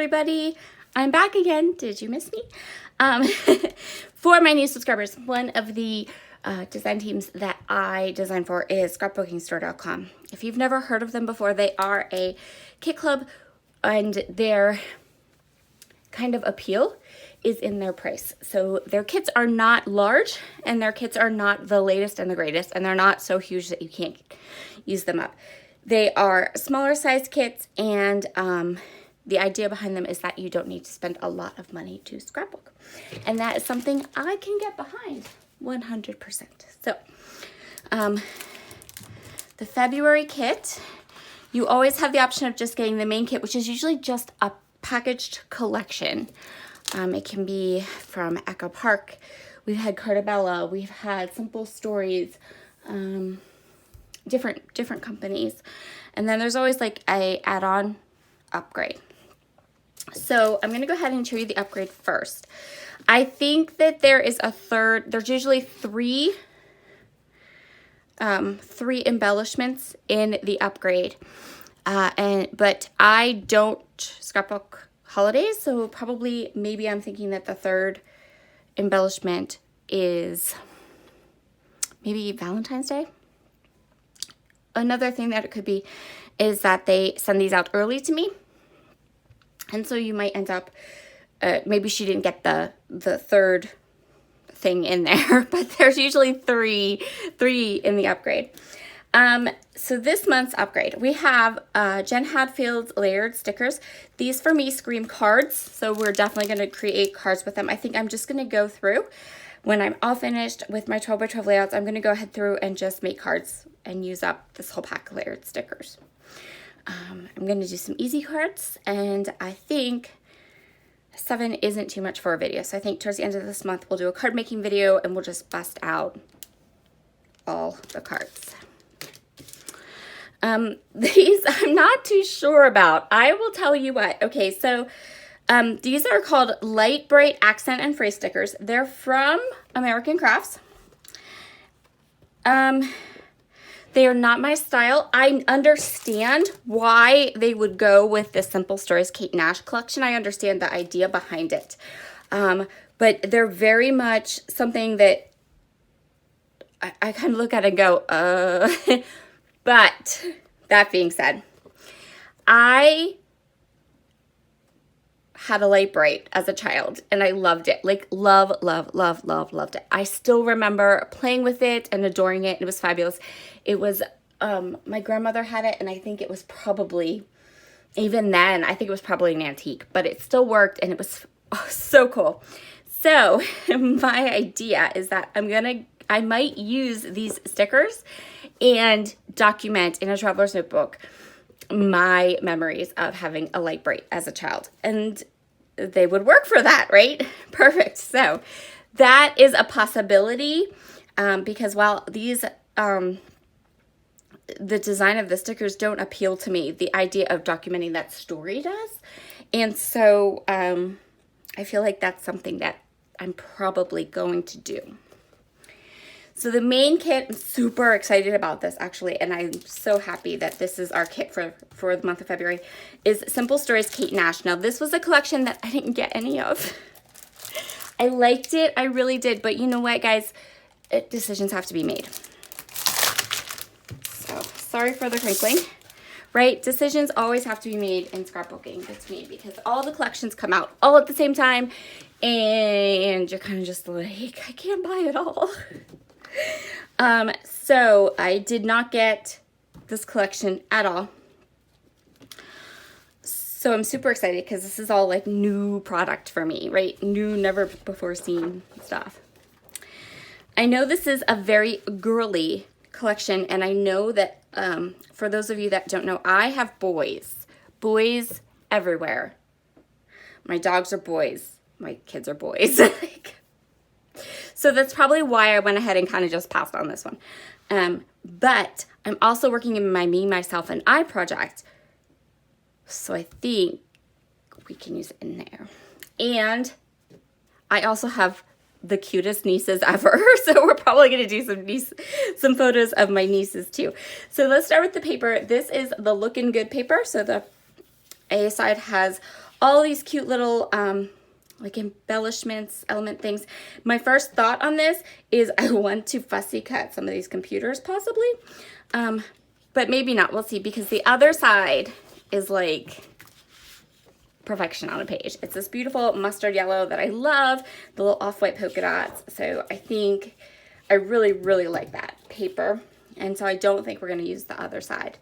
everybody. I'm back again. Did you miss me? For my new subscribers, one of the design teams that I design for is scrapbookingstore.com. If you've never heard of them before, they are a kit club, and their kind of appeal is in their price. So their kits are not large, and their kits are not the latest and the greatest, and they're not so huge that you can't use them up. They are smaller size kits, and the idea behind them is that you don't need to spend a lot of money to scrapbook. And that is something I can get behind 100%. So the February kit, you always have the option of just getting the main kit, which is usually just a packaged collection. It can be from Echo Park. We've had Cartabella. We've had Simple Stories, different companies. And then there's always like a add-on upgrade. So I'm going to go ahead and show you the upgrade first. I think that there is a third, there's usually three embellishments in the upgrade. But I don't scrapbook holidays, so probably maybe I'm thinking that the third embellishment is maybe Valentine's Day. Another thing that it could be is that they send these out early to me. And so you might end up, maybe she didn't get the third thing in there, but there's usually three in the upgrade. So this month's upgrade, we have Jen Hadfield's layered stickers. These for me scream cards, so we're definitely going to create cards with them. I think I'm just going to go through, when I'm all finished with my 12 by 12 layouts, I'm going to go ahead through and just make cards and use up this whole pack of layered stickers. I'm going to do some easy cards, and I think 7 isn't too much for a video. So I think towards the end of this month, we'll do a card making video, and we'll just bust out all the cards. These I'm not too sure about. I will tell you what. Okay, so these are called Light Bright Accent and Phrase Stickers. They're from American Crafts. They are not my style. I understand why they would go with the Simple Stories Kate Nash collection. I understand the idea behind it. But they're very much something that I kind of look at and go, But that being said, I had a Light Bright as a child, and I loved it. Like, loved it. I still remember playing with it and adoring it. It was fabulous. It was, my grandmother had it, and I think it was probably, even then, I think it was probably an antique, but it still worked, and it was so cool. So my idea is that I might use these stickers and document in a traveler's notebook my memories of having a Light Bright as a child. And they would work for that, right? Perfect. So that is a possibility, because while these, the design of the stickers don't appeal to me, the idea of documenting that story does. And so I feel like that's something that I'm probably going to do. So the main kit, I'm super excited about this actually, and I'm so happy that this is our kit for the month of February, is Simple Stories Kate Nash. Now this was a collection that I didn't get any of. I liked it, I really did, but you know what guys, decisions have to be made. So sorry for the crinkling, right? Decisions always have to be made in scrapbooking. It's me, because all the collections come out all at the same time, and you're kind of just like, I can't buy it all. So I did not get this collection at all. So I'm super excited because this is all like new product for me, right? New, never before seen stuff. I know this is a very girly collection, and I know that for those of you that don't know, I have boys everywhere. My dogs are boys. My kids are boys. So that's probably why I went ahead and kind of just passed on this one. But I'm also working in my Me, Myself, and I project. So I think we can use it in there. And I also have the cutest nieces ever. So we're probably going to do some photos of my nieces too. So let's start with the paper. This is the Lookin' Good paper. So the A side has all these cute little like embellishments, element things. My first thought on this is I want to fussy cut some of these computers possibly, but maybe not. We'll see, because the other side is like perfection on a page. It's this beautiful mustard yellow that I love, the little off-white polka dots. So I think I really, really like that paper. And so I don't think we're going to use the other side.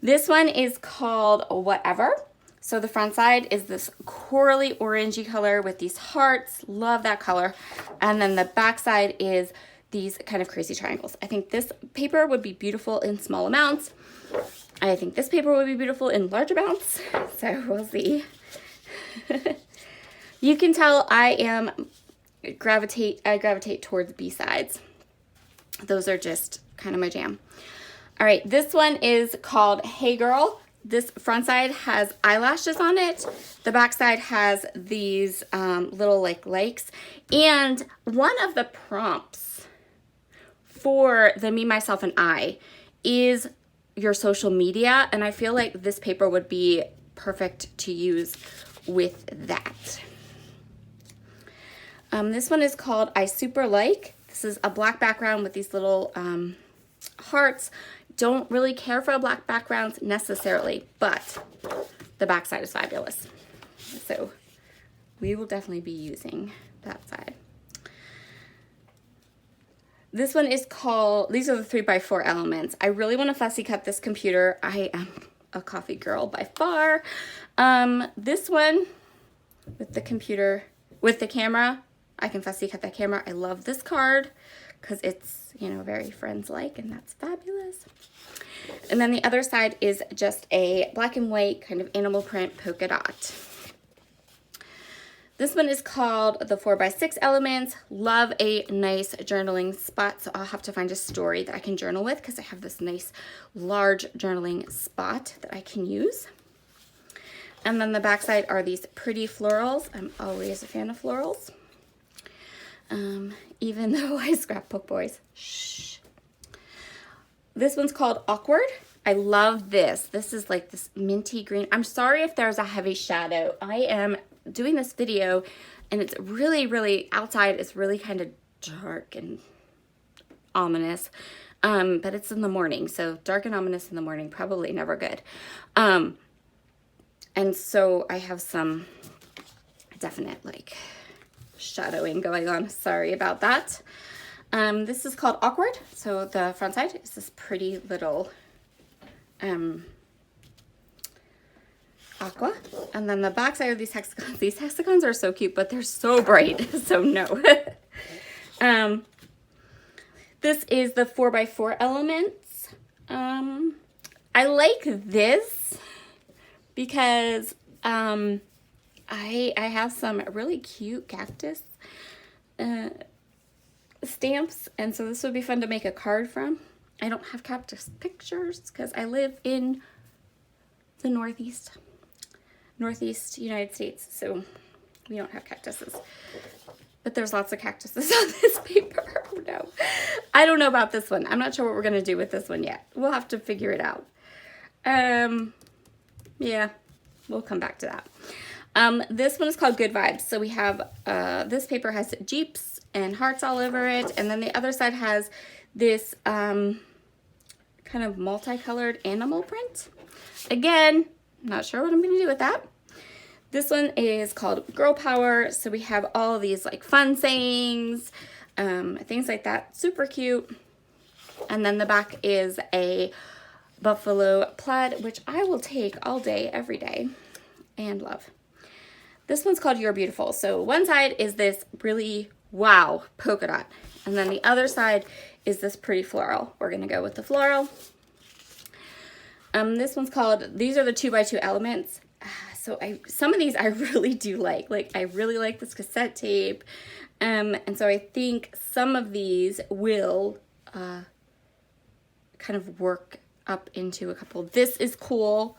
This one is called Whatever. So the front side is this corally orangey color with these hearts. Love that color. And then the back side is these kind of crazy triangles. I think this paper would be beautiful in small amounts. I think this paper would be beautiful in large amounts. So we'll see. You can tell I gravitate towards B-sides. Those are just kind of my jam. All right, this one is called Hey Girl. This front side has eyelashes on it. The back side has these little like likes. And one of the prompts for the Me, Myself, and I is your social media. And I feel like this paper would be perfect to use with that. This one is called I Super Like. This is a black background with these little hearts. Don't really care for a black background necessarily, but the back side is fabulous. So we will definitely be using that side. This one is called, these are the 3x4 elements. I really want to fussy cut this computer. I am a coffee girl by far. This one with the computer, with the camera, I can fussy cut that camera. I love this card because it's, you know, very friends-like, and that's fabulous. And then the other side is just a black and white kind of animal print polka dot. This one is called the 4x6 elements. Love a nice journaling spot, so I'll have to find a story that I can journal with because I have this nice large journaling spot that I can use. And then the back side are these pretty florals. I'm always a fan of florals. Even though I scrapbook boys. Shh. This one's called Awkward. I love this. This is like this minty green. I'm sorry if there's a heavy shadow. I am doing this video and it's really, really, outside it's really kind of dark and ominous. But it's in the morning, so dark and ominous in the morning, probably never good. And so I have some definite like shadowing going on. Sorry about that. This is called Awkward. So the front side is this pretty little aqua. And then the back side are these hexagons. These hexagons are so cute, but they're so bright. So no. This is the 4x4 elements. I like this because I have some really cute cactus stamps, and so this would be fun to make a card from. I don't have cactus pictures because I live in the Northeast United States, so we don't have cactuses. But there's lots of cactuses on this paper. Oh, no. I don't know about this one. I'm not sure what we're going to do with this one yet. We'll have to figure it out. Yeah, we'll come back to that. This one is called Good Vibes. So we have, this paper has Jeeps and hearts all over it. And then the other side has this kind of multicolored animal print. Again, not sure what I'm going to do with that. This one is called Girl Power. So we have all of these like fun sayings, things like that. Super cute. And then the back is a buffalo plaid, which I will take all day, every day, and love. This one's called You're Beautiful. So one side is this really wow polka dot, and then the other side is this pretty floral. We're gonna go with the floral. This one's called, these are the 2x2 elements. So some of these I really do like I really like this cassette tape. And so I think some of these will kind of work up into a couple. This is cool.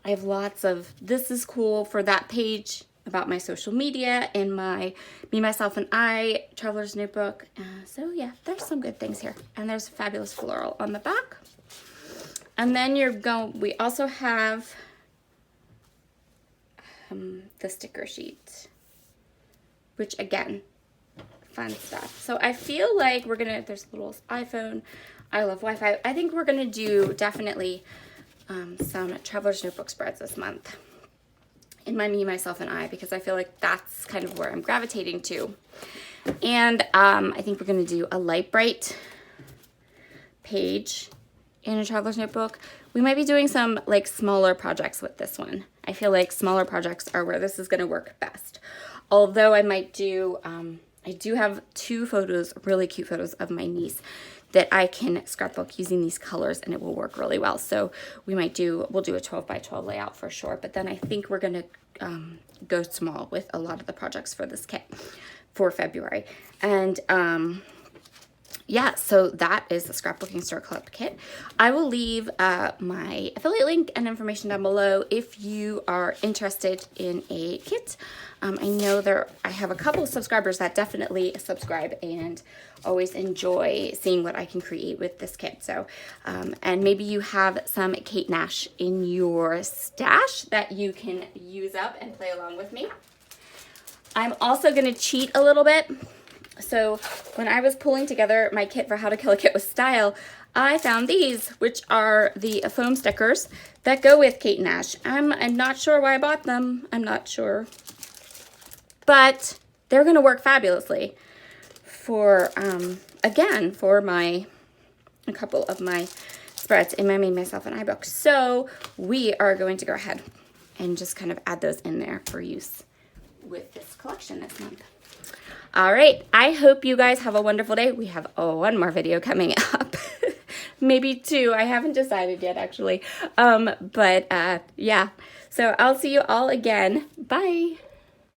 I have lots of, this is cool for that page about my social media and my Me, Myself, and I Traveler's Notebook. So yeah, there's some good things here. And there's a fabulous floral on the back. And then we also have the sticker sheet, which again, fun stuff. So I feel like we're gonna, there's a little iPhone, I love Wi-Fi. I think we're gonna do definitely some Traveler's Notebook spreads this month in my Me, Myself, and I, because I feel like that's kind of where I'm gravitating to. And I think we're gonna do a light bright page in a Traveler's Notebook. We might be doing some like smaller projects with this one. I feel like smaller projects are where this is gonna work best. Although I might do, I do have 2 photos, really cute photos of my niece that I can scrapbook using these colors, and it will work really well. So we might do, we'll do a 12 by 12 layout for sure, but then I think we're gonna go small with a lot of the projects for this kit for February. And yeah, so that is the Scrapbooking Store Club kit. I will leave my affiliate link and information down below if you are interested in a kit. I know I have a couple of subscribers that definitely subscribe and always enjoy seeing what I can create with this kit. So, and maybe you have some Kate Nash in your stash that you can use up and play along with me. I'm also gonna cheat a little bit. So when I was pulling together my kit for How to Kill a Kit with Style, I found these, which are the foam stickers that go with Kate Nash. I'm not sure why I bought them. I'm not sure. But they're gonna work fabulously for, again, for a couple of my spreads in my Me, Myself, and I book. So we are going to go ahead and just kind of add those in there for use with this collection this month. All right, I hope you guys have a wonderful day. We have one more video coming up, maybe 2. I haven't decided yet, actually. Yeah, so I'll see you all again. Bye.